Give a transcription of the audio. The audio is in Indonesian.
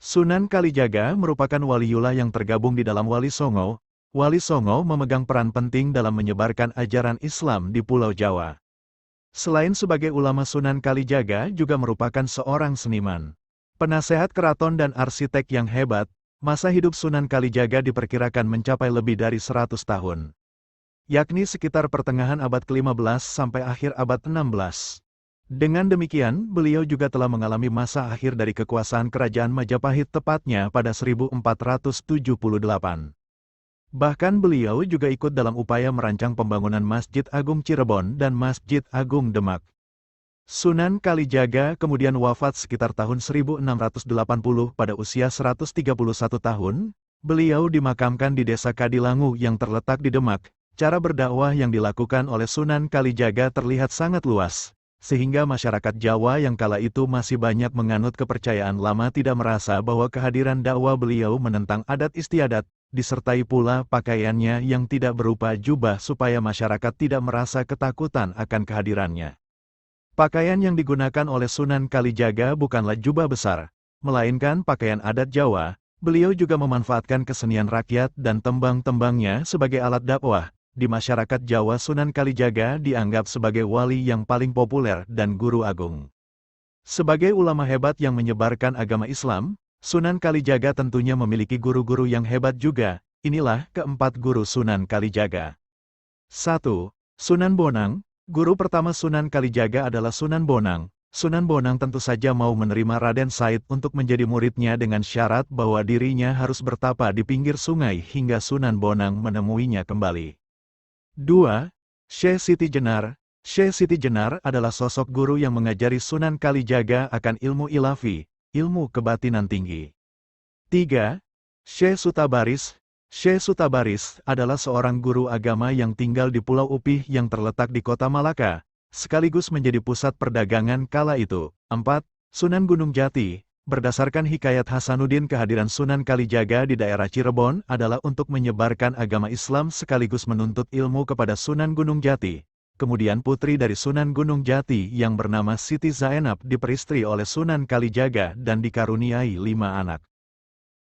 Sunan Kalijaga merupakan waliullah yang tergabung di dalam Wali Songo. Wali Songo memegang peran penting dalam menyebarkan ajaran Islam di Pulau Jawa. Selain sebagai ulama, Sunan Kalijaga juga merupakan seorang seniman, penasehat keraton dan arsitek yang hebat. Masa hidup Sunan Kalijaga diperkirakan mencapai lebih dari 100 tahun, yakni sekitar pertengahan abad ke-15 sampai akhir abad ke-16. Dengan demikian, beliau juga telah mengalami masa akhir dari kekuasaan Kerajaan Majapahit tepatnya pada 1478. Bahkan beliau juga ikut dalam upaya merancang pembangunan Masjid Agung Cirebon dan Masjid Agung Demak. Sunan Kalijaga kemudian wafat sekitar tahun 1680 pada usia 131 tahun. Beliau dimakamkan di Desa Kadilangu yang terletak di Demak. Cara berdakwah yang dilakukan oleh Sunan Kalijaga terlihat sangat luas, sehingga masyarakat Jawa yang kala itu masih banyak menganut kepercayaan lama tidak merasa bahwa kehadiran dakwah beliau menentang adat istiadat, disertai pula pakaiannya yang tidak berupa jubah supaya masyarakat tidak merasa ketakutan akan kehadirannya. Pakaian yang digunakan oleh Sunan Kalijaga bukanlah jubah besar, melainkan pakaian adat Jawa. Beliau juga memanfaatkan kesenian rakyat dan tembang-tembangnya sebagai alat dakwah. Di masyarakat Jawa, Sunan Kalijaga dianggap sebagai wali yang paling populer dan guru agung. Sebagai ulama hebat yang menyebarkan agama Islam, Sunan Kalijaga tentunya memiliki guru-guru yang hebat juga. Inilah keempat guru Sunan Kalijaga. 1. Sunan Bonang. Guru pertama Sunan Kalijaga adalah Sunan Bonang. Sunan Bonang tentu saja mau menerima Raden Said untuk menjadi muridnya dengan syarat bahwa dirinya harus bertapa di pinggir sungai hingga Sunan Bonang menemuinya kembali. 2. Syekh Siti Jenar. Syekh Siti Jenar adalah sosok guru yang mengajari Sunan Kalijaga akan ilmu ilafi, ilmu kebatinan tinggi. 3. Syekh Sutabaris. Syekh Sutabaris adalah seorang guru agama yang tinggal di Pulau Upih yang terletak di kota Malaka, sekaligus menjadi pusat perdagangan kala itu. 4. Sunan Gunung Jati. Berdasarkan hikayat Hasanuddin, kehadiran Sunan Kalijaga di daerah Cirebon adalah untuk menyebarkan agama Islam sekaligus menuntut ilmu kepada Sunan Gunung Jati. Kemudian putri dari Sunan Gunung Jati yang bernama Siti Zainab diperistri oleh Sunan Kalijaga dan dikaruniai 5 anak.